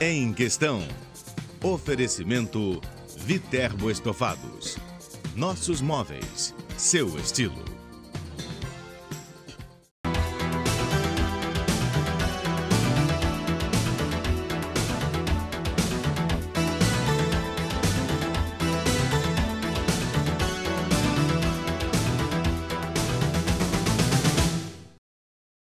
Em Questão. Oferecimento Viterbo Estofados. Nossos móveis, seu estilo.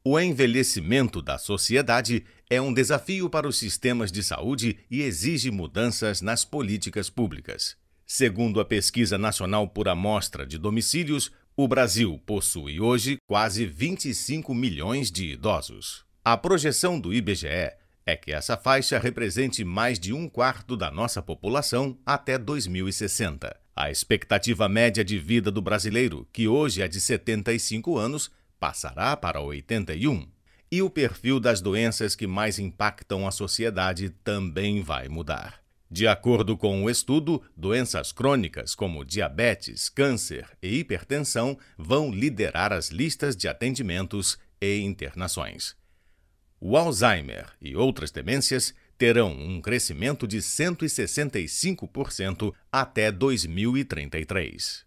O envelhecimento da sociedade é um desafio para os sistemas de saúde e exige mudanças nas políticas públicas. Segundo a Pesquisa Nacional por Amostra de Domicílios, o Brasil possui hoje quase 25 milhões de idosos. A projeção do IBGE é que essa faixa represente mais de 1/4 da nossa população até 2060. A expectativa média de vida do brasileiro, que hoje é de 75 anos, passará para 81. E o perfil das doenças que mais impactam a sociedade também vai mudar. De acordo com o estudo, doenças crônicas como diabetes, câncer e hipertensão vão liderar as listas de atendimentos e internações. O Alzheimer e outras demências terão um crescimento de 165% até 2033.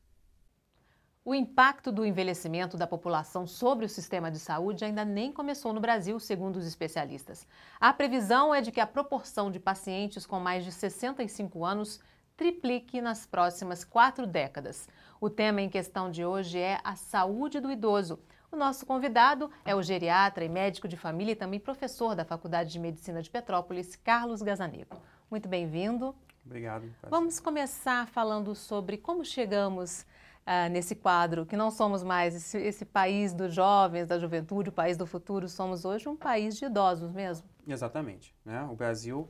O impacto do envelhecimento da população sobre o sistema de saúde ainda nem começou no Brasil, segundo os especialistas. A previsão é de que a proporção de pacientes com mais de 65 anos triplique nas próximas 4 décadas. O tema em questão de hoje é a saúde do idoso. O nosso convidado é o geriatra e médico de família e também professor da Faculdade de Medicina de Petrópolis, Carlos Gazzaniga. Muito bem-vindo. Obrigado. Vamos começar falando sobre como chegamos nesse quadro, que não somos mais esse país dos jovens, da juventude, o país do futuro, somos hoje um país de idosos mesmo. Exatamente. Né? O Brasil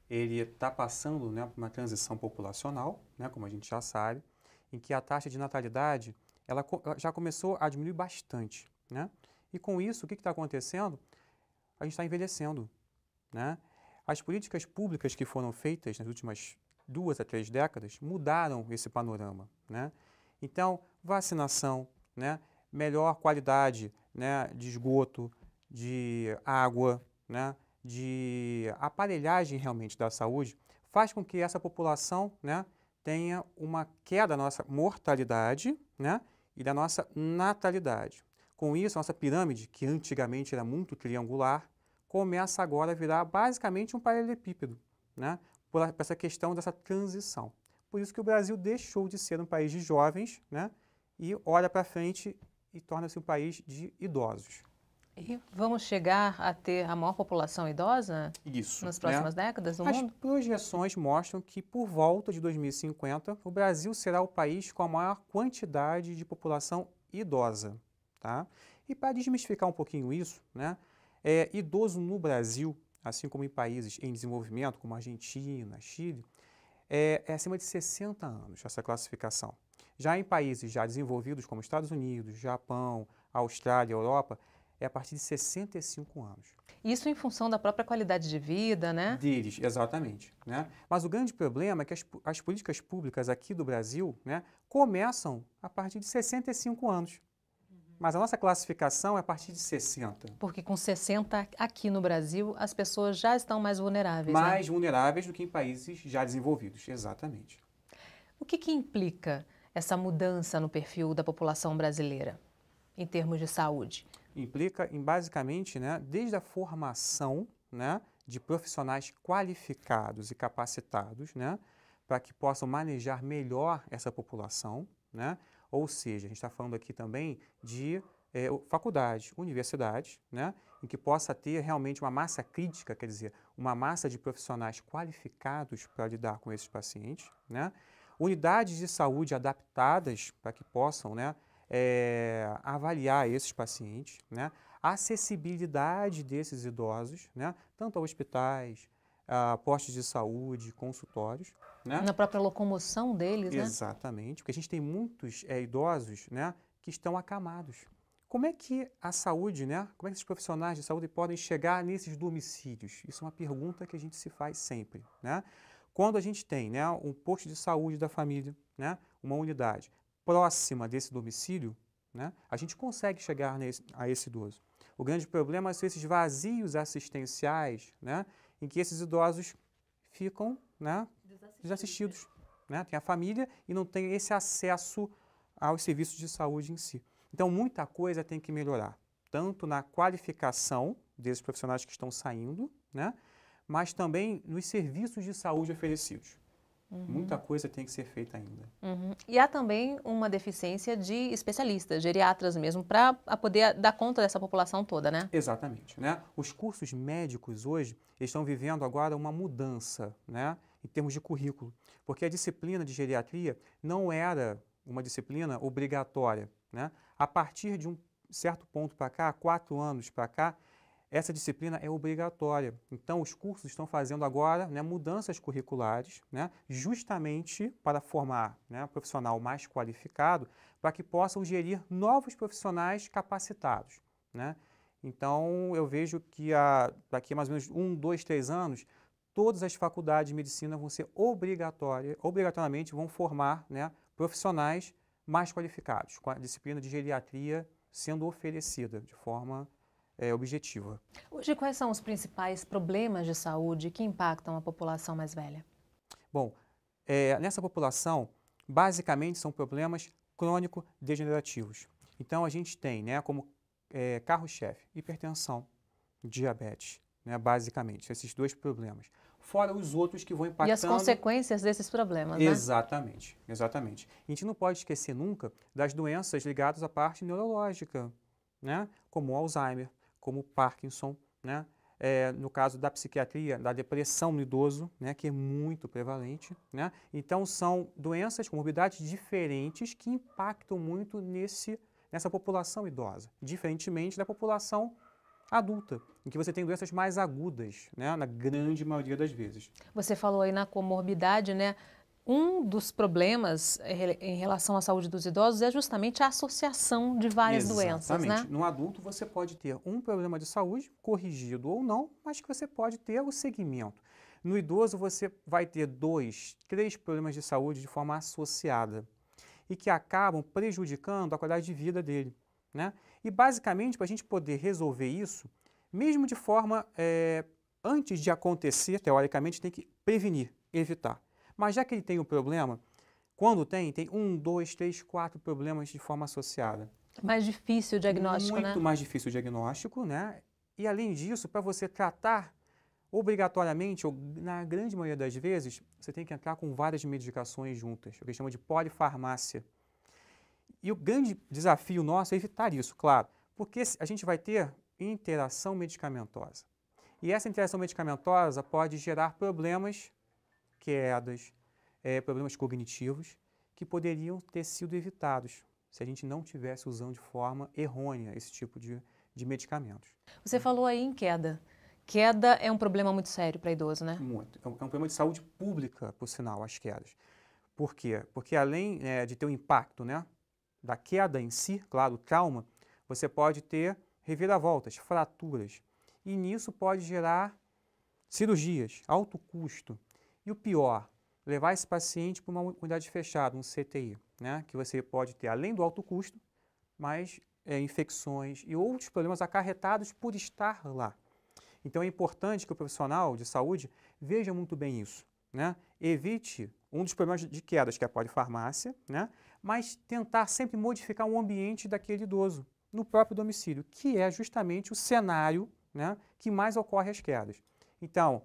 ele está passando, né, por uma transição populacional, né, como a gente já sabe, em que a taxa de natalidade ela já começou a diminuir bastante. Né? E com isso, o que está acontecendo? A gente está envelhecendo. Né? As políticas públicas que foram feitas nas últimas 2 a 3 décadas mudaram esse panorama. Né? Então, vacinação, né, melhor qualidade, né, de esgoto, de água, né, de aparelhagem realmente da saúde, faz com que essa população, né, tenha uma queda da nossa mortalidade, né, e da nossa natalidade. Com isso, a nossa pirâmide, que antigamente era muito triangular, começa agora a virar basicamente um paralelepípedo, né, por essa questão dessa transição. Por isso que o Brasil deixou de ser um país de jovens, né, e olha para frente e torna-se um país de idosos. E vamos chegar a ter a maior população idosa nas próximas décadas do mundo? As projeções mostram que por volta de 2050 o Brasil será o país com a maior quantidade de população idosa. Tá? E para desmistificar um pouquinho isso, né, idoso no Brasil, assim como em países em desenvolvimento, como Argentina, Chile, é acima de 60 anos essa classificação. Já em países já desenvolvidos como Estados Unidos, Japão, Austrália, Europa, é a partir de 65 anos. Isso em função da própria qualidade de vida, né? Deles, exatamente. Né? Mas o grande problema é que as políticas públicas aqui do Brasil, né, começam a partir de 65 anos. Mas a nossa classificação é a partir de 60. Porque com 60 aqui no Brasil, as pessoas já estão mais vulneráveis. Mais vulneráveis do que em países já desenvolvidos, exatamente. O que implica essa mudança no perfil da população brasileira, em termos de saúde? Implica em, basicamente, né, desde a formação, né, de profissionais qualificados e capacitados, né, para que possam manejar melhor essa população, né? Ou seja, a gente está falando aqui também de faculdades, universidades, né, em que possa ter realmente uma massa crítica, quer dizer, uma massa de profissionais qualificados para lidar com esses pacientes, né? Unidades de saúde adaptadas para que possam, né, avaliar esses pacientes, né? A acessibilidade desses idosos, né, tanto a hospitais, a postos de saúde, consultórios. Né? Na própria locomoção deles, né? Exatamente, porque a gente tem muitos idosos, né, que estão acamados. Como é que a saúde, né, como é que esses profissionais de saúde podem chegar nesses domicílios? Isso é uma pergunta que a gente se faz sempre. Né? Quando a gente tem, né, um posto de saúde da família, né, uma unidade próxima desse domicílio, né, a gente consegue chegar a esse idoso. O grande problema são esses vazios assistenciais, né, em que esses idosos ficam, né, desassistidos, né? Tem a família e não tem esse acesso aos serviços de saúde em si. Então, muita coisa tem que melhorar, tanto na qualificação desses profissionais que estão saindo, né, mas também nos serviços de saúde oferecidos. Muita coisa tem que ser feita ainda. E há também uma deficiência de especialistas, geriatras mesmo, para poder dar conta dessa população toda, né? Exatamente, né? Os cursos médicos hoje estão vivendo agora uma mudança, né, em termos de currículo, porque a disciplina de geriatria não era uma disciplina obrigatória, né? A partir de um certo ponto para cá, 4 anos para cá, essa disciplina é obrigatória. Então, os cursos estão fazendo agora, né, mudanças curriculares, né, justamente para formar, né, profissional mais qualificado, para que possam gerir novos profissionais capacitados, né? Então, eu vejo que daqui a mais ou menos 1, 2, 3 anos, todas as faculdades de medicina vão ser obrigatoriamente vão formar, né, profissionais mais qualificados, com a disciplina de geriatria sendo oferecida de forma objetiva. Hoje, quais são os principais problemas de saúde que impactam a população mais velha? Bom, nessa população, basicamente são problemas crônico-degenerativos. Então, a gente tem, né, como carro-chefe, hipertensão, diabetes, né, basicamente, esses 2 problemas. Fora os outros que vão impactando... E as consequências desses problemas, né? Exatamente, exatamente. A gente não pode esquecer nunca das doenças ligadas à parte neurológica, né, como o Alzheimer, como o Parkinson, né? No caso da psiquiatria, da depressão no idoso, né, que é muito prevalente, né? Então, são doenças com morbidades diferentes que impactam muito nessa população idosa, diferentemente da população adulta, em que você tem doenças mais agudas, né, na grande maioria das vezes. Você falou aí na comorbidade, né? Um dos problemas em relação à saúde dos idosos é justamente a associação de várias doenças, né? Exatamente. No adulto você pode ter um problema de saúde, corrigido ou não, mas que você pode ter o segmento. No idoso você vai ter 2, 3 problemas de saúde de forma associada e que acabam prejudicando a qualidade de vida dele, né? E basicamente, para a gente poder resolver isso, mesmo de forma, antes de acontecer, teoricamente, tem que prevenir, evitar. Mas já que ele tem o problema, quando tem 1, 2, 3, 4 problemas de forma associada. Mais difícil o diagnóstico, né? Muito mais difícil o diagnóstico, né? E além disso, para você tratar obrigatoriamente, ou na grande maioria das vezes, você tem que entrar com várias medicações juntas, o que chama de polifarmácia. E o grande desafio nosso é evitar isso, claro, porque a gente vai ter interação medicamentosa. E essa interação medicamentosa pode gerar problemas, quedas, problemas cognitivos, que poderiam ter sido evitados se a gente não estivesse usando de forma errônea esse tipo de medicamentos. Você falou aí em queda. Queda é um problema muito sério para idoso, né? Muito. É um problema de saúde pública, por sinal, as quedas. Por quê? Porque além de ter o impacto, né, da queda em si, claro, o trauma, você pode ter reviravoltas, fraturas. E nisso pode gerar cirurgias, alto custo. E o pior, levar esse paciente para uma unidade fechada, um CTI, né, que você pode ter, além do alto custo, mais infecções e outros problemas acarretados por estar lá. Então é importante que o profissional de saúde veja muito bem isso, né? Evite um dos problemas de quedas, que é a polifarmácia, né? Mas tentar sempre modificar o ambiente daquele idoso no próprio domicílio, que é justamente o cenário, né, que mais ocorre as quedas. Então,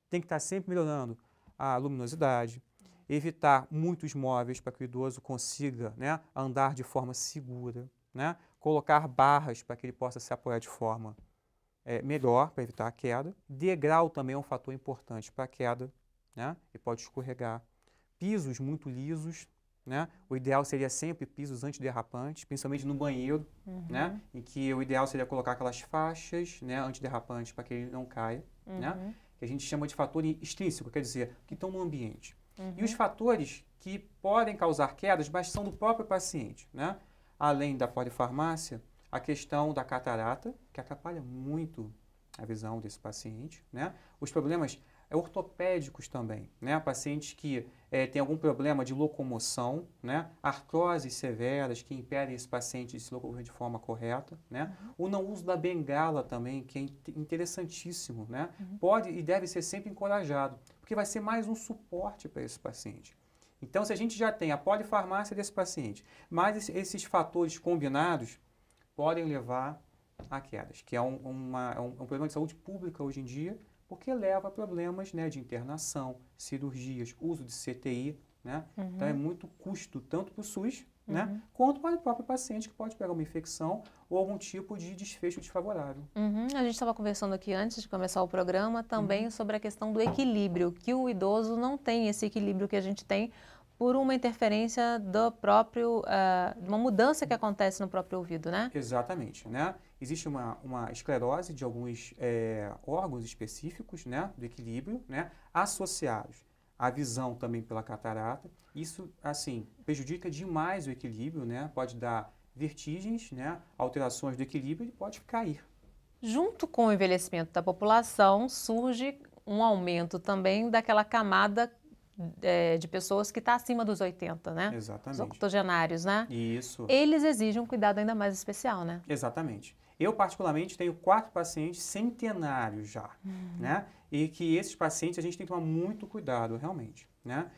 tem que estar sempre melhorando a luminosidade, evitar muitos móveis para que o idoso consiga, né, andar de forma segura, né? Colocar barras para que ele possa se apoiar de forma melhor para evitar a queda. Degrau também é um fator importante para a queda, né? Ele pode escorregar. Pisos muito lisos, né? O ideal seria sempre pisos antiderrapantes, principalmente no banheiro, né? Em que o ideal seria colocar aquelas faixas, né, antiderrapantes para que ele não caia, né? Que a gente chama de fator extrínseco, quer dizer, que estão no ambiente. E os fatores que podem causar quedas, mas são do próprio paciente, né? Além da polifarmácia, a questão da catarata, que atrapalha muito a visão desse paciente, né? Os problemas ortopédicos também, né? Pacientes que têm algum problema de locomoção, né? Artroses severas que impedem esse paciente de se locomover de forma correta, né? O não uso da bengala também, que é interessantíssimo, né? Pode e deve ser sempre encorajado, porque vai ser mais um suporte para esse paciente. Então, se a gente já tem a polifarmácia desse paciente, mais esses fatores combinados podem levar a quedas, que é um problema de saúde pública hoje em dia, porque leva a problemas, né, de internação, cirurgias, uso de CTI, né? Então é muito custo tanto para o SUS, né, quanto para o próprio paciente que pode pegar uma infecção ou algum tipo de desfecho desfavorável. A gente estava conversando aqui antes de começar o programa também sobre a questão do equilíbrio, que o idoso não tem esse equilíbrio que a gente tem por uma interferência do próprio, uma mudança que acontece no próprio ouvido, né? Exatamente, né? Existe uma esclerose de alguns órgãos específicos, né, do equilíbrio, né, associados à visão também pela catarata. Isso, assim, prejudica demais o equilíbrio, né? Pode dar vertigens, né, alterações do equilíbrio e pode cair. Junto com o envelhecimento da população, surge um aumento também daquela camada de pessoas que está acima dos 80, né? Exatamente. Os octogenários, né? Isso. Eles exigem um cuidado ainda mais especial, né? Exatamente. Eu, particularmente, tenho 4 pacientes centenários já, né? E que esses pacientes a gente tem que tomar muito cuidado, realmente, né?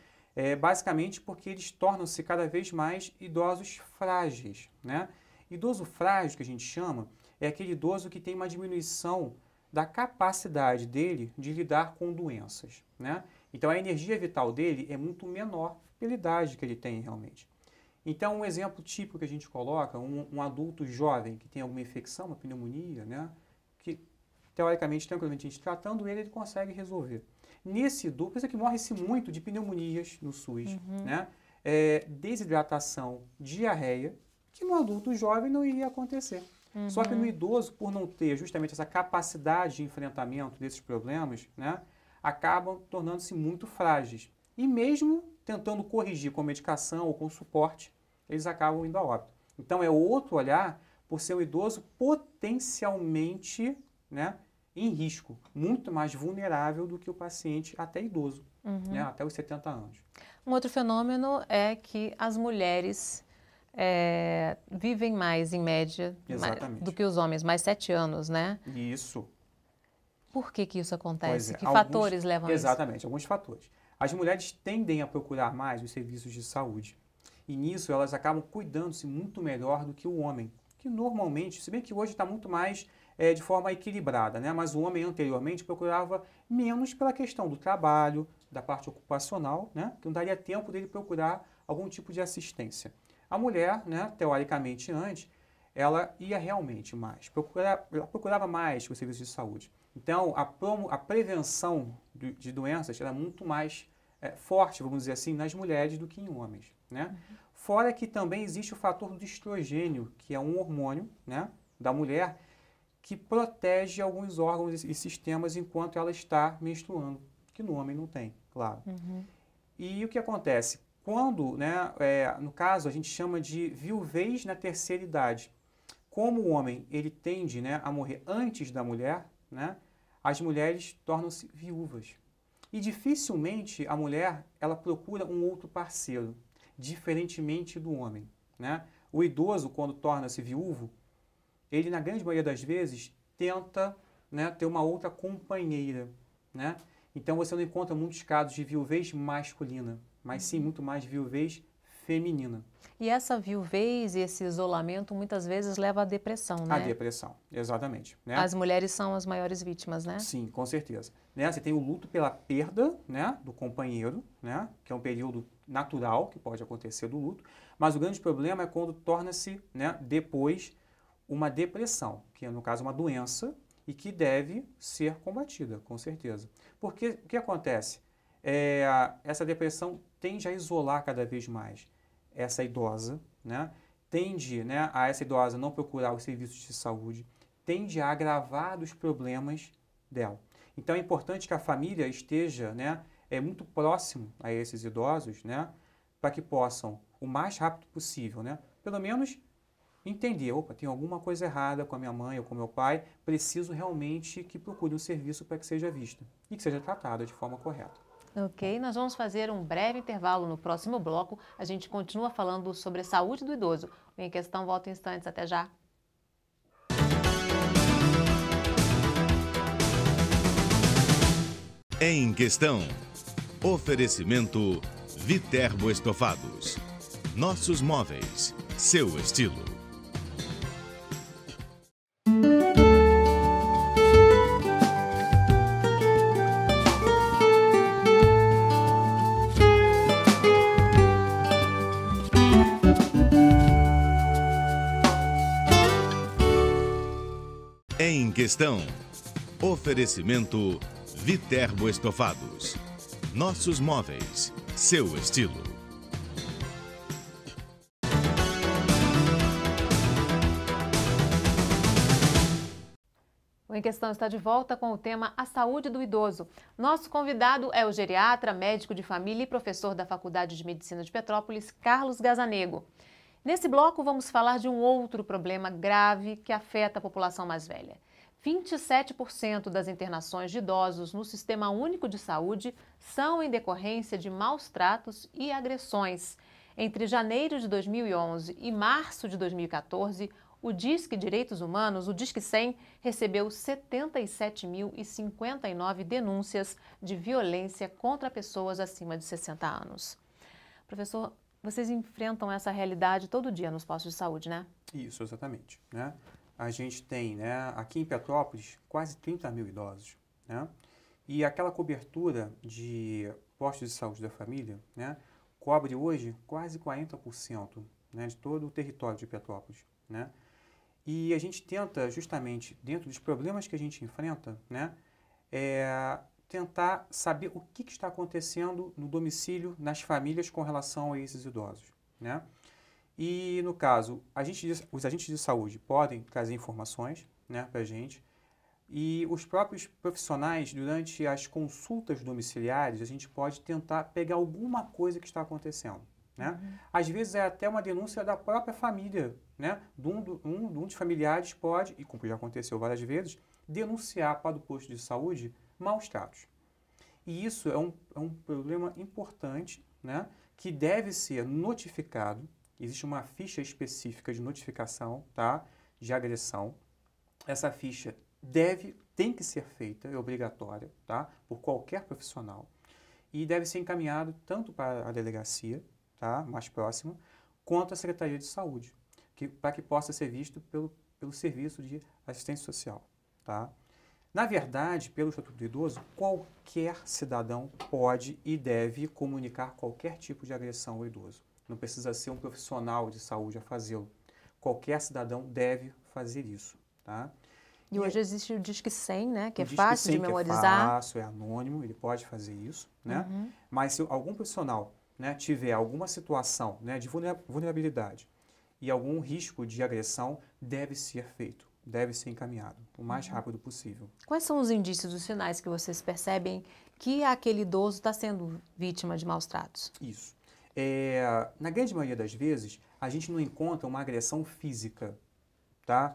Basicamente porque eles tornam-se cada vez mais idosos frágeis, né? Idoso frágil, que a gente chama, é aquele idoso que tem uma diminuição da capacidade dele de lidar com doenças, né? Então, a energia vital dele é muito menor pela idade que ele tem realmente. Então, um exemplo típico que a gente coloca, um adulto jovem que tem alguma infecção, uma pneumonia, né? Que, teoricamente, tranquilamente, a gente tratando ele consegue resolver. Nesse idoso, pensa que morre-se muito de pneumonias no SUS, né? Desidratação, diarreia, que no adulto jovem não iria acontecer. Só que no idoso, por não ter justamente essa capacidade de enfrentamento desses problemas, né, acabam tornando-se muito frágeis. E mesmo tentando corrigir com medicação ou com suporte, eles acabam indo a óbito. Então é outro olhar por ser um idoso potencialmente, né, em risco, muito mais vulnerável do que o paciente até idoso, né, até os 70 anos. Um outro fenômeno é que as mulheres vivem mais, em média, do que os homens, mais 7 anos, né? Isso. Por que isso acontece? Que Alguns fatores levam a isso? Exatamente, alguns fatores. As mulheres tendem a procurar mais os serviços de saúde. E nisso elas acabam cuidando-se muito melhor do que o homem. Que normalmente, se bem que hoje está muito mais de forma equilibrada, né? Mas o homem anteriormente procurava menos pela questão do trabalho, da parte ocupacional, né? Que não daria tempo dele procurar algum tipo de assistência. A mulher, né, teoricamente antes, ela ia realmente mais, ela procurava mais os serviços de saúde. Então, a prevenção de doenças era muito mais forte, vamos dizer assim, nas mulheres do que em homens, né? Fora que também existe o fator do estrogênio, que é um hormônio, né, da mulher, que protege alguns órgãos e sistemas enquanto ela está menstruando, que no homem não tem, claro. E o que acontece? Quando, né, no caso, a gente chama de viuvez na terceira idade. Como o homem ele tende, né, a morrer antes da mulher, né, as mulheres tornam-se viúvas. E dificilmente a mulher ela procura um outro parceiro, diferentemente do homem, né? O idoso, quando torna-se viúvo, ele, na grande maioria das vezes, tenta, né, ter uma outra companheira, né? Então, você não encontra muitos casos de viuvez masculina, mas sim muito mais viuvez feminina. E essa viuvez e esse isolamento muitas vezes leva à depressão, né? A depressão, exatamente. Né? As mulheres são as maiores vítimas, né? Sim, com certeza. Né? Você tem o luto pela perda, né, do companheiro, né, que é um período natural que pode acontecer do luto, mas o grande problema é quando torna-se, né, depois uma depressão, que é, no caso, uma doença e que deve ser combatida, com certeza. Porque o que acontece? Essa depressão tende a isolar cada vez mais essa idosa, né? Tende, né, a essa idosa não procurar os serviços de saúde, tende a agravar os problemas dela. Então é importante que a família esteja, né, muito próximo a esses idosos, né, para que possam, o mais rápido possível, né, pelo menos entender, opa, tem alguma coisa errada com a minha mãe ou com o meu pai, preciso realmente que procure um serviço para que seja vista e que seja tratada de forma correta. Ok, nós vamos fazer um breve intervalo no próximo bloco. A gente continua falando sobre a saúde do idoso. O Em Questão volta em instantes. Até já. Em Questão. Oferecimento Viterbo Estofados. Nossos móveis, seu estilo. Em Questão. Oferecimento Viterbo Estofados. Nossos móveis, seu estilo. O Em Questão está de volta com o tema A Saúde do Idoso. Nosso convidado é o geriatra, médico de família e professor da Faculdade de Medicina de Petrópolis, Carlos Gazanego. Nesse bloco vamos falar de um outro problema grave que afeta a população mais velha. 27% das internações de idosos no Sistema Único de Saúde são em decorrência de maus tratos e agressões. Entre janeiro de 2011 e março de 2014, o Disque Direitos Humanos, o Disque 100, recebeu 77.059 denúncias de violência contra pessoas acima de 60 anos. Professor, vocês enfrentam essa realidade todo dia nos postos de saúde, né? Isso, exatamente, né? A gente tem, né, aqui em Petrópolis, quase 30 mil idosos, né? E aquela cobertura de postos de saúde da família, né, cobre hoje quase 40%, né, de todo o território de Petrópolis, né? E a gente tenta, justamente, dentro dos problemas que a gente enfrenta, né, tentar saber o que está acontecendo no domicílio, nas famílias com relação a esses idosos, né? E, no caso, os agentes de saúde podem trazer informações, né, para a gente, e os próprios profissionais, durante as consultas domiciliares, a gente pode tentar pegar alguma coisa que está acontecendo, né? Às vezes é até uma denúncia da própria família, né? Um dos familiares pode, e como já aconteceu várias vezes, denunciar para o posto de saúde maus tratos. E isso é um problema importante, né, que deve ser notificado. Existe uma ficha específica de notificação, tá, de agressão. Essa ficha tem que ser feita, é obrigatória, tá, por qualquer profissional. E deve ser encaminhado tanto para a delegacia, tá, mais próxima, quanto à Secretaria de Saúde, para que possa ser visto pelo Serviço de Assistência Social, tá. Na verdade, pelo Estatuto do Idoso, qualquer cidadão pode e deve comunicar qualquer tipo de agressão ao idoso. Não precisa ser um profissional de saúde a fazê-lo. Qualquer cidadão deve fazer isso, tá? E hoje existe o Disque 100, né? Que é Disque fácil 100, de memorizar. É fácil, é anônimo, ele pode fazer isso, né? Mas se algum profissional, né, tiver alguma situação, né, de vulnerabilidade e algum risco de agressão, deve ser feito, deve ser encaminhado o mais rápido possível. Quais são os indícios, os sinais que vocês percebem que aquele idoso está sendo vítima de maus tratos? Isso. Na grande maioria das vezes, a gente não encontra uma agressão física, tá?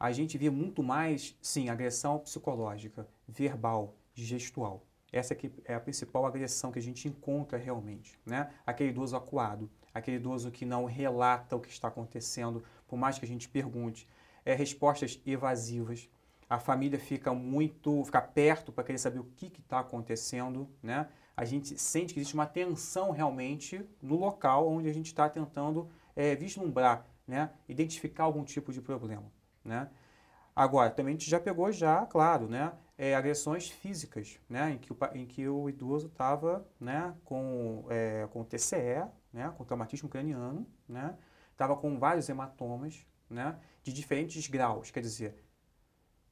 A gente vê muito mais, sim, agressão psicológica, verbal, gestual. Essa aqui é a principal agressão que a gente encontra realmente, né? Aquele idoso acuado, aquele idoso que não relata o que está acontecendo, por mais que a gente pergunte. Respostas evasivas. A família fica perto para querer saber o que está acontecendo, né? A gente sente que existe uma tensão realmente no local onde a gente está tentando vislumbrar, né? Identificar algum tipo de problema, né? Agora, também a gente já pegou, claro, né? Agressões físicas, né? Em que o idoso estava, né, com TCE, né? Com traumatismo craniano, né? Estava com vários hematomas, né, de diferentes graus, quer dizer,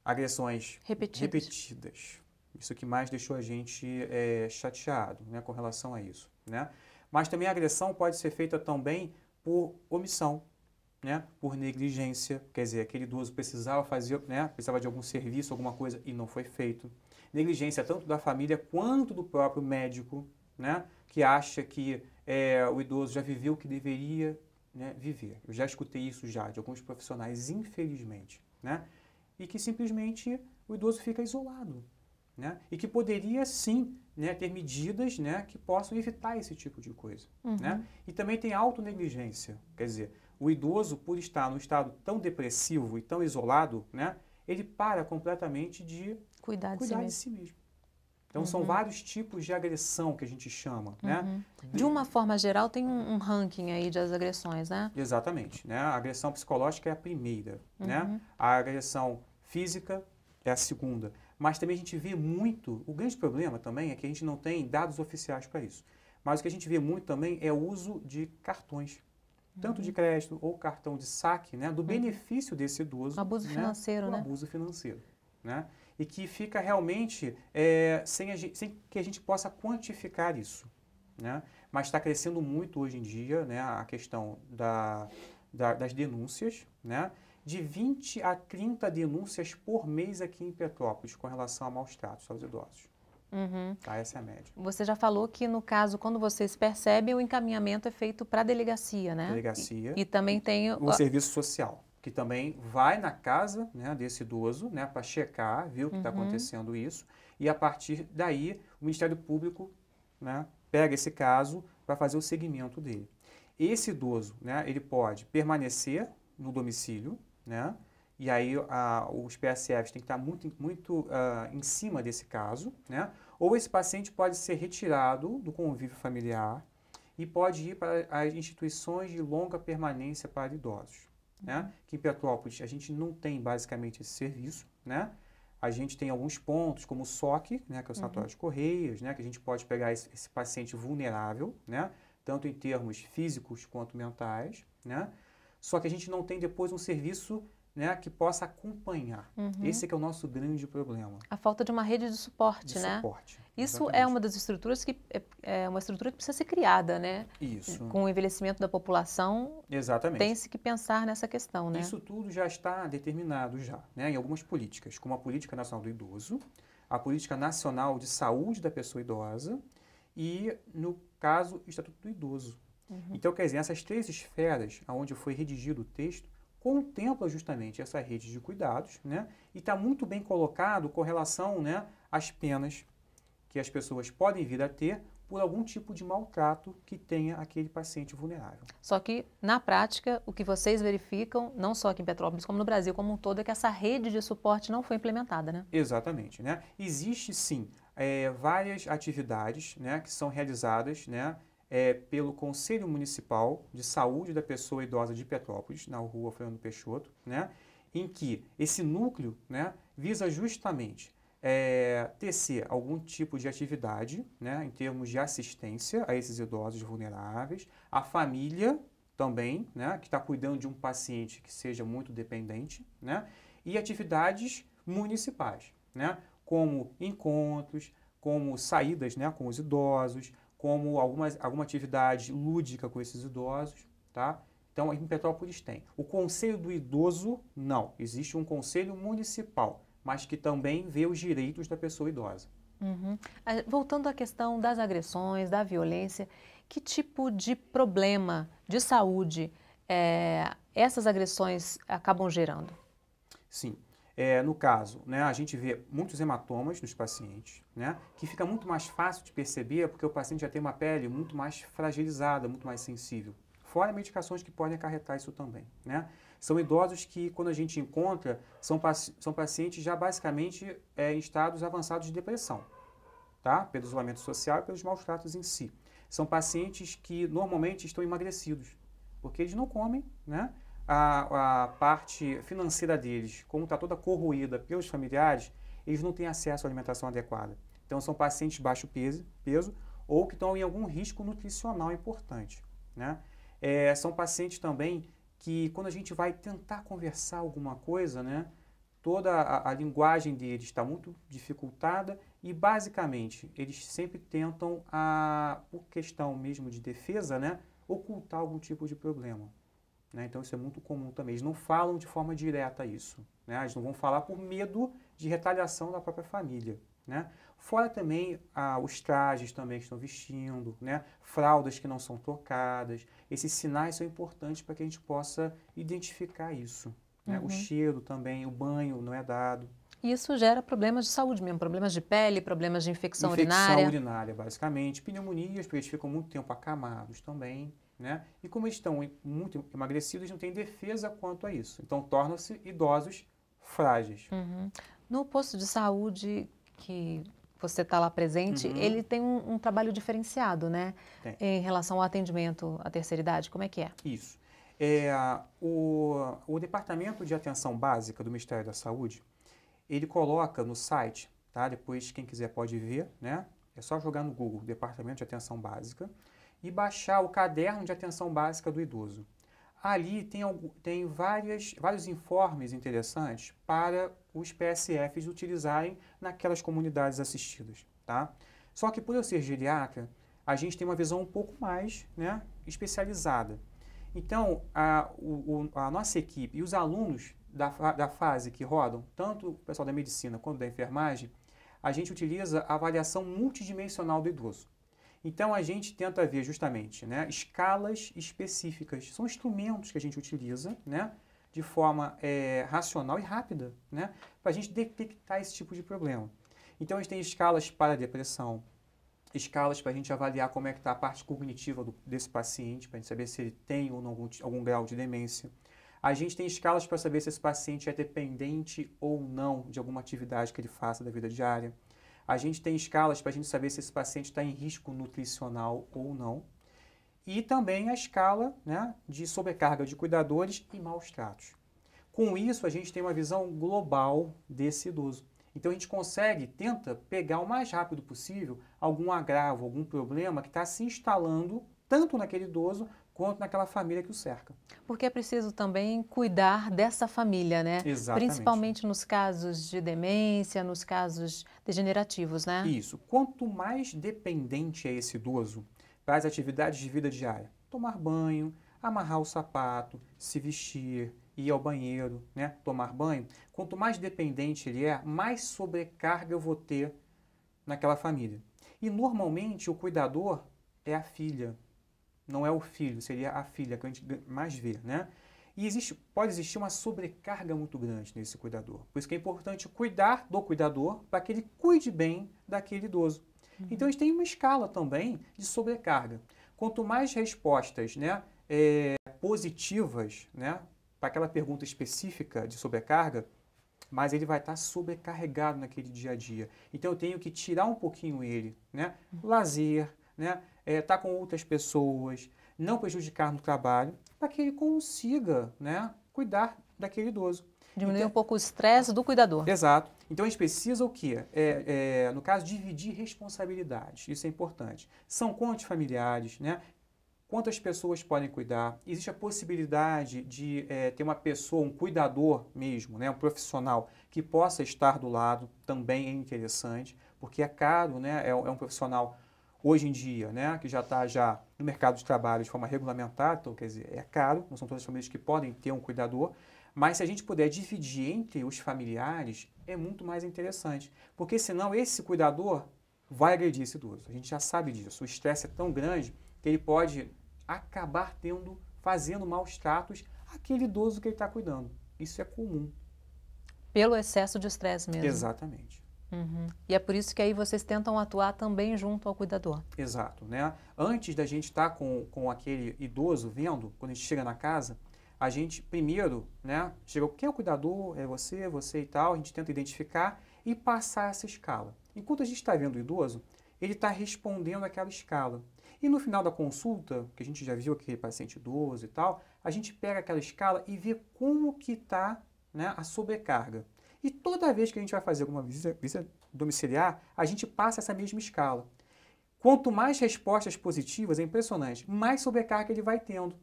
agressões repetidas. Isso que mais deixou a gente chateado, né, com relação a isso, né? Mas também a agressão pode ser feita também por omissão, né, por negligência, quer dizer, aquele idoso precisava fazer, né, precisava de algum serviço, alguma coisa e não foi feito. Negligência tanto da família quanto do próprio médico, né, que acha que o idoso já viveu o que deveria né, viver. Eu já escutei isso já de alguns profissionais, infelizmente, né? E que simplesmente o idoso fica isolado, né? E que poderia sim, né, ter medidas, né, que possam evitar esse tipo de coisa, né? E também tem autonegligência, quer dizer, o idoso, por estar num estado tão depressivo e tão isolado, né, ele para completamente de Cuidar de si mesmo. Então, são vários tipos de agressão que a gente chama, né? De uma forma geral, tem um ranking aí das agressões, né? Exatamente, né? A agressão psicológica é a primeira, né? A agressão física é a segunda. Mas também a gente vê muito, o grande problema também é que a gente não tem dados oficiais para isso. Mas o que a gente vê muito também é o uso de cartões, tanto de crédito ou cartão de saque, né? Do benefício desse idoso. Abuso financeiro, né? né? O abuso financeiro, né? E que fica realmente sem que a gente possa quantificar isso, né? Mas está crescendo muito hoje em dia, né, a questão das denúncias, né? De 20 a 30 denúncias por mês aqui em Petrópolis com relação a maus tratos aos idosos. Tá? Essa é a média. Você já falou que, no caso, quando vocês percebem, o encaminhamento é feito para a delegacia, né? Delegacia. E também tem o serviço social, que também vai na casa, né, desse idoso, né, para checar, ver o que está acontecendo isso, e a partir daí o Ministério Público, né, pega esse caso para fazer o segmento dele. Esse idoso, né, ele pode permanecer no domicílio, né, e aí os PSFs têm que estar muito em cima desse caso, né, ou esse paciente pode ser retirado do convívio familiar e pode ir para as instituições de longa permanência para idosos. Né? Que em Petrópolis a gente não tem basicamente esse serviço, né? A gente tem alguns pontos, como o SOC, né, que é o Sanatório de Correias, né, que a gente pode pegar esse paciente vulnerável, né, tanto em termos físicos quanto mentais, né? Só que a gente não tem depois um serviço, né, que possa acompanhar. Esse que é o nosso grande problema. A falta de uma rede de suporte, né? Suporte. Isso Exatamente. é uma das estruturas que é uma estrutura que precisa ser criada, né? Isso. Com o envelhecimento da população, Exatamente. tem-se que pensar nessa questão, né? Isso tudo já está determinado já, né, em algumas políticas, como a Política Nacional do Idoso, a Política Nacional de Saúde da Pessoa Idosa e, no caso, o Estatuto do Idoso. Então, quer dizer, essas três esferas onde foi redigido o texto contempla justamente essa rede de cuidados, né, e está muito bem colocado com relação, né, às penas que as pessoas podem vir a ter por algum tipo de maltrato que tenha aquele paciente vulnerável. Só que, na prática, o que vocês verificam, não só aqui em Petrópolis, como no Brasil como um todo, é que essa rede de suporte não foi implementada, né? Exatamente, né? Existe, sim, várias atividades, né, que são realizadas, né, pelo Conselho Municipal de Saúde da Pessoa Idosa de Petrópolis, na rua Fernando Peixoto, né, em que esse núcleo, né, visa justamente tecer algum tipo de atividade, né, em termos de assistência a esses idosos vulneráveis, a família também, né, que está cuidando de um paciente que seja muito dependente, né, e atividades municipais, né, como encontros, como saídas, né, com os idosos, como alguma atividade lúdica com esses idosos, tá? Então, em Petrópolis tem. O Conselho do Idoso, não. Existe um Conselho Municipal, mas que também vê os direitos da pessoa idosa. Voltando à questão das agressões, da violência, que tipo de problema de saúde essas agressões acabam gerando? Sim. No caso, né, a gente vê muitos hematomas nos pacientes, né, que fica muito mais fácil de perceber porque o paciente já tem uma pele muito mais fragilizada, muito mais sensível. Fora medicações que podem acarretar isso também, né? São idosos que, quando a gente encontra, são pacientes já basicamente em estados avançados de depressão, tá? Pelo isolamento social e pelos maus tratos em si. São pacientes que normalmente estão emagrecidos, porque eles não comem, né? A parte financeira deles, como está toda corroída pelos familiares, eles não têm acesso à alimentação adequada. Então, são pacientes de baixo peso ou que estão em algum risco nutricional importante, né? São pacientes também que, quando a gente vai tentar conversar alguma coisa, né, toda a linguagem deles está muito dificultada e, basicamente, eles sempre tentam, por questão mesmo de defesa, né, ocultar algum tipo de problema. Né? Então, isso é muito comum também. Eles não falam de forma direta isso. Né? Eles não vão falar por medo de retaliação da própria família. Né? Fora também os trajes também que estão vestindo, né? Fraldas que não são trocadas. Esses sinais são importantes para que a gente possa identificar isso. Né? O cheiro também, o banho não é dado. E isso gera problemas de saúde mesmo, problemas de pele, problemas de infecção urinária. Infecção urinária, basicamente. Pneumonias, porque eles ficam muito tempo acamados também. Né? E como eles estão muito emagrecidos, não têm defesa quanto a isso. Então, tornam-se idosos frágeis. No posto de saúde que você está lá presente, ele tem um trabalho diferenciado, né? Tem. Em relação ao atendimento à terceira idade. Como é que é? Isso. O Departamento de Atenção Básica do Ministério da Saúde, ele coloca no site, tá? Depois quem quiser pode ver, né? É só jogar no Google, Departamento de Atenção Básica, e baixar o caderno de atenção básica do idoso. Ali tem vários informes interessantes para os PSFs utilizarem naquelas comunidades assistidas, tá? Só que por eu ser geriatra, a gente tem uma visão um pouco mais, né, especializada. Então, a nossa equipe e os alunos da fase que rodam, tanto o pessoal da medicina quanto da enfermagem, a gente utiliza a avaliação multidimensional do idoso. Então, a gente tenta ver justamente, né, escalas específicas. São instrumentos que a gente utiliza, né, de forma racional e rápida, né, para a gente detectar esse tipo de problema. Então, a gente tem escalas para depressão, escalas para a gente avaliar como é que está a parte cognitiva desse paciente, para a gente saber se ele tem ou não algum grau de demência. A gente tem escalas para saber se esse paciente é dependente ou não de alguma atividade que ele faça da vida diária. A gente tem escalas para a gente saber se esse paciente está em risco nutricional ou não. E também a escala, né, de sobrecarga de cuidadores e maus tratos. Com isso, a gente tem uma visão global desse idoso. Então, a gente tenta pegar o mais rápido possível algum agravo, algum problema que está se instalando tanto naquele idoso quanto naquela família que o cerca. Porque é preciso também cuidar dessa família, né? Exatamente. Principalmente nos casos de demência, nos casos degenerativos, né? Isso. Quanto mais dependente é esse idoso para as atividades de vida diária, tomar banho, amarrar o sapato, se vestir, ir ao banheiro, né, tomar banho, quanto mais dependente ele é, mais sobrecarga eu vou ter naquela família. E normalmente o cuidador é a filha, não é o filho, seria a filha que a gente mais vê, né? E pode existir uma sobrecarga muito grande nesse cuidador. Por isso que é importante cuidar do cuidador para que ele cuide bem daquele idoso. Então, a gente tem uma escala também de sobrecarga. Quanto mais respostas, né, positivas, né, para aquela pergunta específica de sobrecarga, mais ele vai estar sobrecarregado naquele dia a dia. Então, eu tenho que tirar um pouquinho ele, né? Lazer, né? Estar com outras pessoas, não prejudicar no trabalho, para que ele consiga, né, cuidar daquele idoso. Diminuir um pouco o estresse do cuidador. Exato. Então, a gente precisa o quê? No caso, dividir responsabilidades. Isso é importante. São contas familiares, né? Quantas pessoas podem cuidar? Existe a possibilidade de ter uma pessoa, um cuidador mesmo, né, um profissional que possa estar do lado, também é interessante, porque é caro, né, é um profissional hoje em dia, né, que já está no mercado de trabalho de forma regulamentada, então, quer dizer, é caro, não são todas as famílias que podem ter um cuidador, mas se a gente puder dividir entre os familiares, é muito mais interessante, porque senão esse cuidador vai agredir esse idoso. A gente já sabe disso, o estresse é tão grande que ele pode acabar fazendo maus tratos àquele idoso que ele está cuidando. Isso é comum. Pelo excesso de estresse mesmo. Exatamente. E é por isso que aí vocês tentam atuar também junto ao cuidador. Exato, né? Antes da gente estar com aquele idoso vendo, quando a gente chega na casa, a gente primeiro, né, chega, quem é o cuidador? É você e tal, a gente tenta identificar e passar essa escala. Enquanto a gente está vendo o idoso, ele está respondendo aquela escala. E no final da consulta, que a gente já viu aquele paciente idoso e tal, a gente pega aquela escala e vê como que está, né, a sobrecarga. E toda vez que a gente vai fazer alguma visita domiciliar, a gente passa essa mesma escala. Quanto mais respostas positivas, é impressionante, mais sobrecarga ele vai tendo.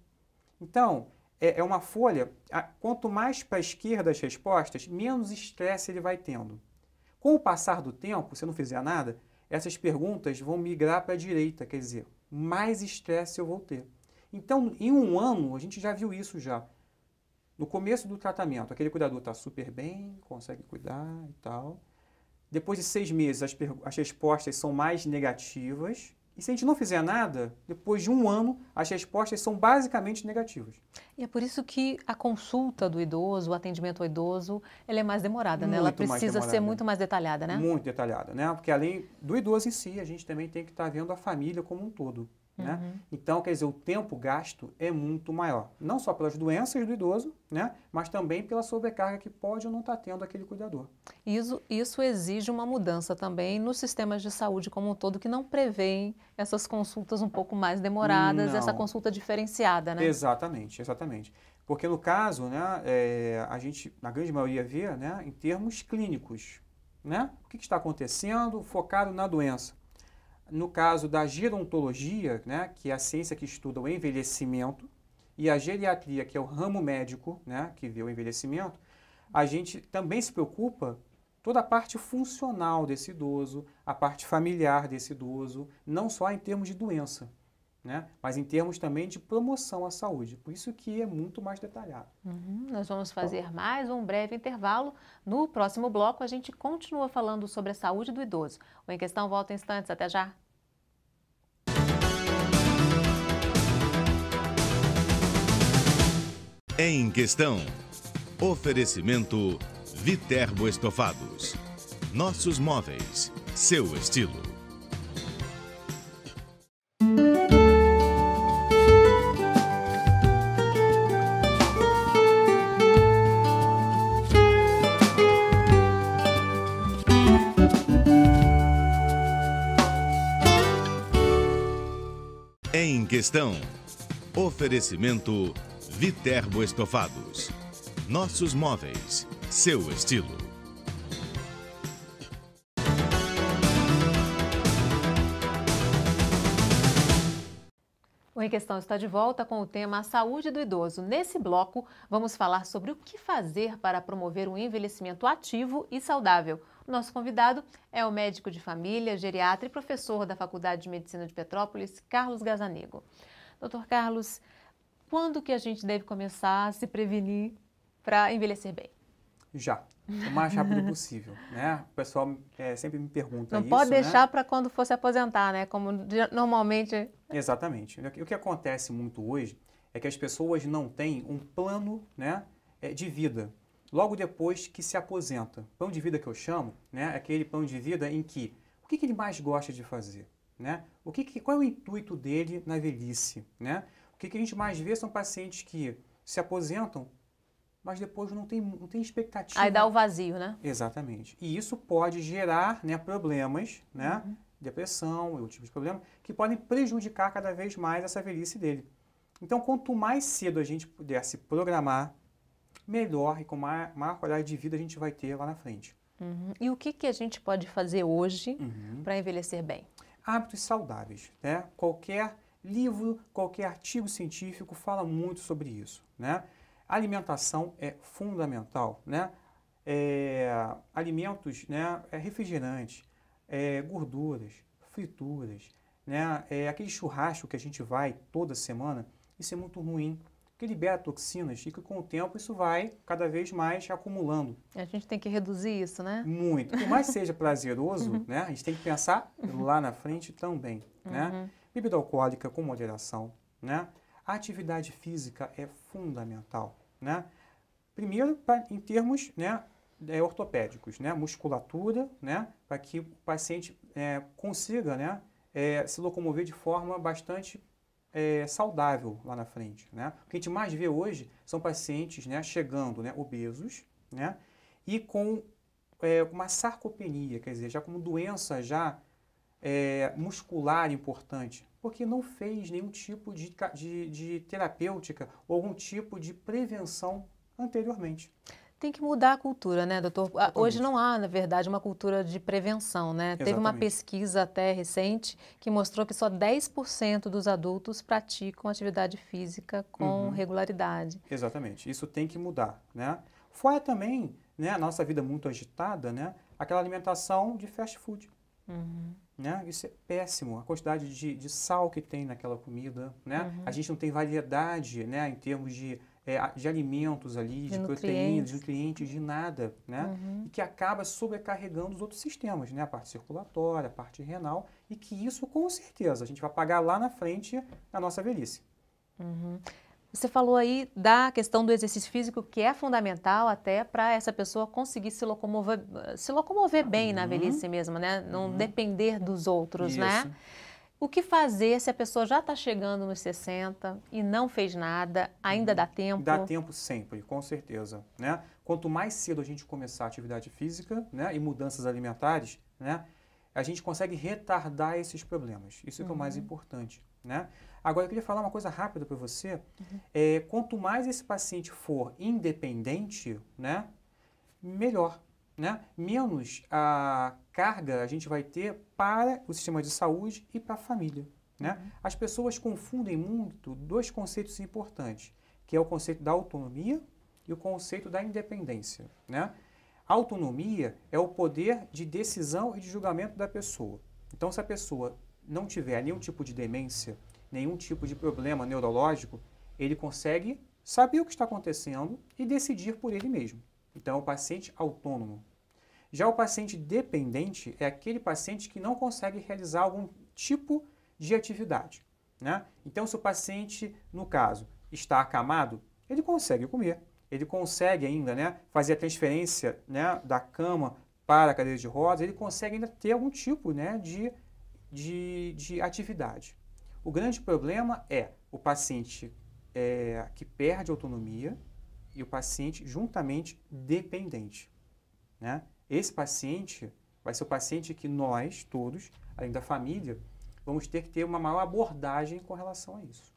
Então, é uma folha, quanto mais para a esquerda as respostas, menos estresse ele vai tendo. Com o passar do tempo, se eu não fizer nada, essas perguntas vão migrar para a direita, quer dizer, mais estresse eu vou ter. Então, em um ano, a gente já viu isso já. No começo do tratamento, aquele cuidador está super bem, consegue cuidar e tal. Depois de 6 meses, as respostas são mais negativas. E se a gente não fizer nada, depois de 1 ano, as respostas são basicamente negativas. E é por isso que a consulta do idoso, o atendimento ao idoso, ela é mais demorada, né? Ela precisa ser muito mais detalhada, né? Muito detalhada, né? Porque além do idoso em si, a gente também tem que estar vendo a família como um todo. Né? Então, quer dizer, o tempo gasto é muito maior. Não só pelas doenças do idoso, né? Mas também pela sobrecarga que pode ou não estar tendo aquele cuidador. Isso exige uma mudança também nos sistemas de saúde como um todo, que não prevêem essas consultas um pouco mais demoradas, essa consulta diferenciada, né? Exatamente, exatamente. Porque no caso, né, a gente, na grande maioria, vê, né, em termos clínicos, né? O que está acontecendo focado na doença. No caso da gerontologia, né, que é a ciência que estuda o envelhecimento, e a geriatria, que é o ramo médico, né, que vê o envelhecimento, a gente também se preocupa toda a parte funcional desse idoso, a parte familiar desse idoso, não só em termos de doença, né, mas em termos também de promoção à saúde. Por isso que é muito mais detalhado. Nós vamos fazer mais um breve intervalo. No próximo bloco, a gente continua falando sobre a saúde do idoso. O Em Questão volta em instantes. Até já! Em Questão. Oferecimento Viterbo Estofados. Nossos móveis, seu estilo. Em Questão. Oferecimento Viterbo Estofados. Nossos móveis, seu estilo. O Em Questão está de volta com o tema Saúde do Idoso. Nesse bloco, vamos falar sobre o que fazer para promover um envelhecimento ativo e saudável. O nosso convidado é o médico de família, geriatra e professor da Faculdade de Medicina de Petrópolis, Carlos Gazzanigo. Doutor Carlos, quando que a gente deve começar a se prevenir para envelhecer bem? Já, o mais rápido possível, né? O pessoal sempre me pergunta isso, Não pode deixar, né? para quando for se aposentar, né? Como normalmente... Exatamente. O que acontece muito hoje é que as pessoas não têm um plano, né, de vida logo depois que se aposenta. Plano de vida que eu chamo, né, é aquele plano de vida em que o que ele mais gosta de fazer, né? Qual é o intuito dele na velhice, né? O que a gente mais vê são pacientes que se aposentam, mas depois não tem expectativa. Aí dá o vazio, né? Exatamente. E isso pode gerar, né, problemas, né, depressão e outros tipos de problemas, que podem prejudicar cada vez mais essa velhice dele. Então, quanto mais cedo a gente puder se programar, melhor e com maior qualidade de vida a gente vai ter lá na frente. E o que a gente pode fazer hoje para envelhecer bem? Hábitos saudáveis, né? Qualquer livro, qualquer artigo científico fala muito sobre isso, né? A alimentação é fundamental, né? Alimentos, né? Refrigerantes, gorduras, frituras, né? Aquele churrasco que a gente vai toda semana, isso é muito ruim, porque libera toxinas e que com o tempo isso vai cada vez mais acumulando. A gente tem que reduzir isso, né? Muito. Por mais que seja prazeroso, né? A gente tem que pensar lá na frente também, né? Bebida alcoólica com moderação, né? A atividade física é fundamental, né? Primeiro, em termos, né, ortopédicos, né? Musculatura, né? Para que o paciente consiga, né, se locomover de forma bastante saudável lá na frente, né? O que a gente mais vê hoje são pacientes, né, chegando, né, obesos, né? E com uma sarcopenia, quer dizer, já como doença já muscular importante, porque não fez nenhum tipo de terapêutica ou algum tipo de prevenção anteriormente. Tem que mudar a cultura, né, doutor? Hoje não há, na verdade, uma cultura de prevenção, né? Exatamente. Teve uma pesquisa até recente que mostrou que só 10% dos adultos praticam atividade física com regularidade. Exatamente. Isso tem que mudar, né? Fora também, né, a nossa vida muito agitada, né? Aquela alimentação de fast food. Né? Isso é péssimo, a quantidade de sal que tem naquela comida, né? A gente não tem variedade, né, em termos de de alimentos ali, de proteínas, de nutrientes, de nada, né? E que acaba sobrecarregando os outros sistemas, né? A parte circulatória, a parte renal, e que isso, com certeza, a gente vai pagar lá na frente na nossa velhice. Você falou aí da questão do exercício físico, que é fundamental até para essa pessoa conseguir se locomover bem na velhice mesmo, né? Não depender dos outros, né? O que fazer se a pessoa já está chegando nos 60 e não fez nada? Ainda dá tempo? Dá tempo sempre, com certeza, né? Quanto mais cedo a gente começar a atividade física, né, e mudanças alimentares, né, a gente consegue retardar esses problemas. Isso que é o mais importante, né? Agora, eu queria falar uma coisa rápida para você. Quanto mais esse paciente for independente, né, melhor, né? Menos a carga a gente vai ter para o sistema de saúde e para a família, né? As pessoas confundem muito dois conceitos importantes, que é o conceito da autonomia e o conceito da independência, né? A autonomia é o poder de decisão e de julgamento da pessoa. Então, se a pessoa não tiver nenhum tipo de demência, nenhum tipo de problema neurológico, ele consegue saber o que está acontecendo e decidir por ele mesmo. Então, é o paciente autônomo. Já o paciente dependente é aquele paciente que não consegue realizar algum tipo de atividade, né? Então, se o paciente, no caso, está acamado, ele consegue comer, ele consegue ainda, né, fazer a transferência, né, da cama para a cadeira de rodas, ele consegue ainda ter algum tipo, né, de atividade. O grande problema é o paciente que perde autonomia e o paciente juntamente dependente, né? Esse paciente vai ser o paciente que nós, todos, além da família, vamos ter que ter uma maior abordagem com relação a isso.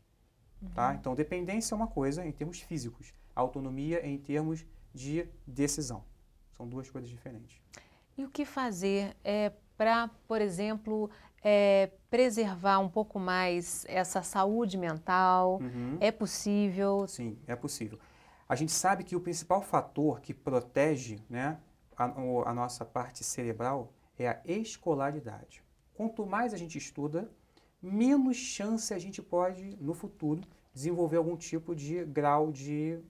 Tá? Então, dependência é uma coisa em termos físicos, autonomia é em termos de decisão. São duas coisas diferentes. E o que fazer para, por exemplo, preservar um pouco mais essa saúde mental? É possível? Sim, é possível. A gente sabe que o principal fator que protege, né, a nossa parte cerebral é a escolaridade. Quanto mais a gente estuda, menos chance a gente pode, no futuro, desenvolver algum tipo de grau de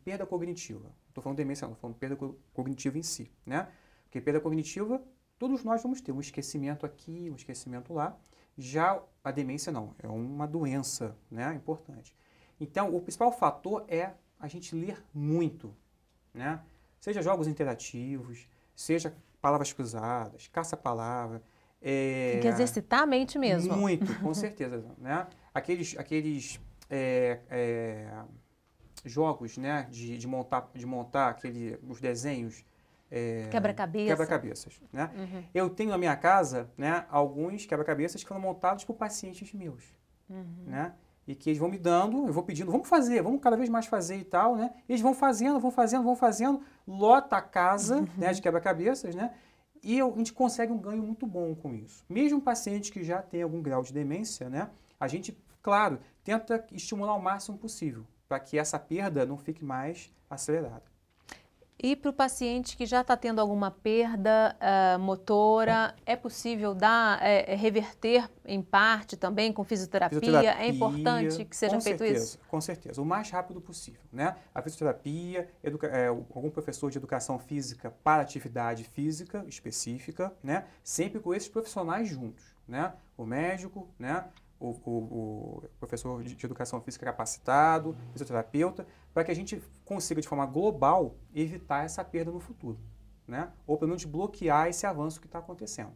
perda cognitiva. Estou falando de demência, não, estou falando de perda cognitiva em si, né? Porque perda cognitiva, todos nós vamos ter um esquecimento aqui, um esquecimento lá. Já a demência não, é uma doença, né, importante. Então, o principal fator é a gente ler muito, né? Seja jogos interativos, seja palavras cruzadas, caça-palavra. Tem que exercitar a mente mesmo. Muito, com certeza, né? Aqueles jogos, né, de montar os desenhos. Quebra-cabeças, né? Eu tenho na minha casa, né, alguns quebra-cabeças que foram montados por pacientes meus, né? E que eles vão me dando, eu vou pedindo, vamos fazer, vamos cada vez mais fazer e tal, né? Eles vão fazendo, lota a casa, né, de quebra-cabeças, né? E a gente consegue um ganho muito bom com isso. Mesmo paciente que já tem algum grau de demência, né? A gente, claro, tenta estimular o máximo possível para que essa perda não fique mais acelerada. E para o paciente que já está tendo alguma perda motora, é possível reverter em parte também com fisioterapia? É importante que seja feito isso? Com certeza, o mais rápido possível, né? A fisioterapia, algum professor de educação física para atividade física específica, né? Sempre com esses profissionais juntos, né? O médico, né? O professor de educação física capacitado, fisioterapeuta, para que a gente consiga, de forma global, evitar essa perda no futuro, né? Ou pelo menos bloquear esse avanço que está acontecendo.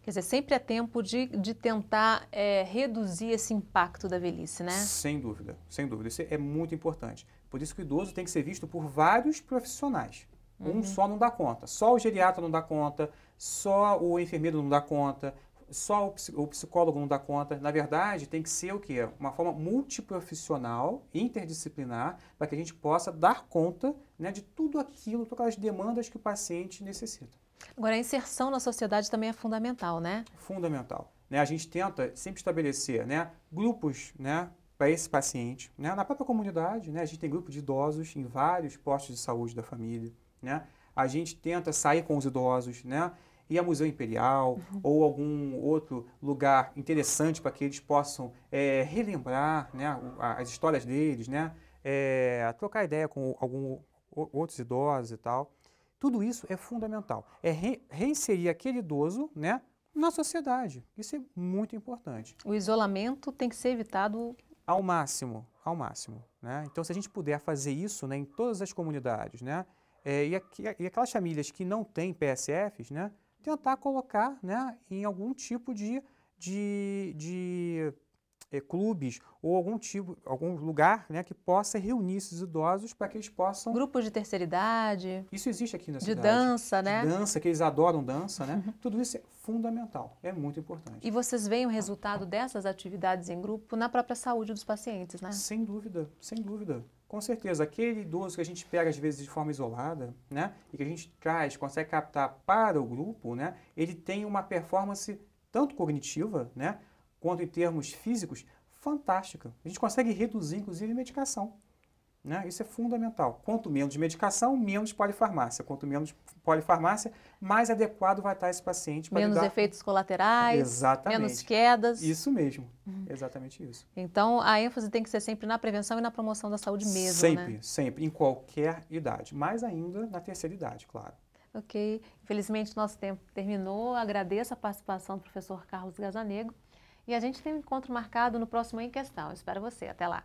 Quer dizer, sempre é tempo de tentar reduzir esse impacto da velhice, né? Sem dúvida, sem dúvida. Isso é muito importante. Por isso que o idoso tem que ser visto por vários profissionais. Um só não dá conta. Só o geriatra não dá conta, só o enfermeiro não dá conta, só o psicólogo não dá conta. Na verdade, tem que ser o quê? Uma forma multiprofissional, interdisciplinar, para que a gente possa dar conta, né, de tudo aquilo, todas as demandas que o paciente necessita. Agora, a inserção na sociedade também é fundamental, né? Fundamental. Né? A gente tenta sempre estabelecer, né, grupos, né, para esse paciente, né, na própria comunidade, né? A gente tem grupo de idosos em vários postos de saúde da família, né? A gente tenta sair com os idosos, né? Ir ao Museu Imperial ou algum outro lugar interessante para que eles possam relembrar, né, as histórias deles, né, trocar ideia com outros idosos e tal. Tudo isso é fundamental. É reinserir aquele idoso, né, na sociedade. Isso é muito importante. O isolamento tem que ser evitado ao máximo, né? Então, se a gente puder fazer isso, né, em todas as comunidades, né, e aquelas famílias que não têm PSFs, né, tentar colocar, né, em algum tipo de clubes ou algum lugar, né, que possa reunir esses idosos para que eles possam... Grupos de terceira idade. Isso existe aqui na de cidade. Dança, né? De dança, que eles adoram dança, né? Tudo isso é fundamental, é muito importante. E vocês veem o resultado dessas atividades em grupo na própria saúde dos pacientes, né? Sem dúvida, sem dúvida. Com certeza, aquele idoso que a gente pega às vezes de forma isolada, né, e que a gente consegue captar para o grupo, né, ele tem uma performance tanto cognitiva, né, quanto em termos físicos, fantástica. A gente consegue reduzir, inclusive, medicação. Né? Isso é fundamental. Quanto menos medicação, menos polifarmácia. Quanto menos polifarmácia, mais adequado vai estar esse paciente para menos efeitos colaterais, exatamente, menos quedas. Isso mesmo, exatamente isso. Então, a ênfase tem que ser sempre na prevenção e na promoção da saúde mesmo, sempre, né? Sempre, em qualquer idade. Mais ainda na terceira idade, claro. Ok. Infelizmente, nosso tempo terminou. Agradeço a participação do professor Carlos Gazzanego. E a gente tem um encontro marcado no próximo Em Questão. Eu espero você. Até lá.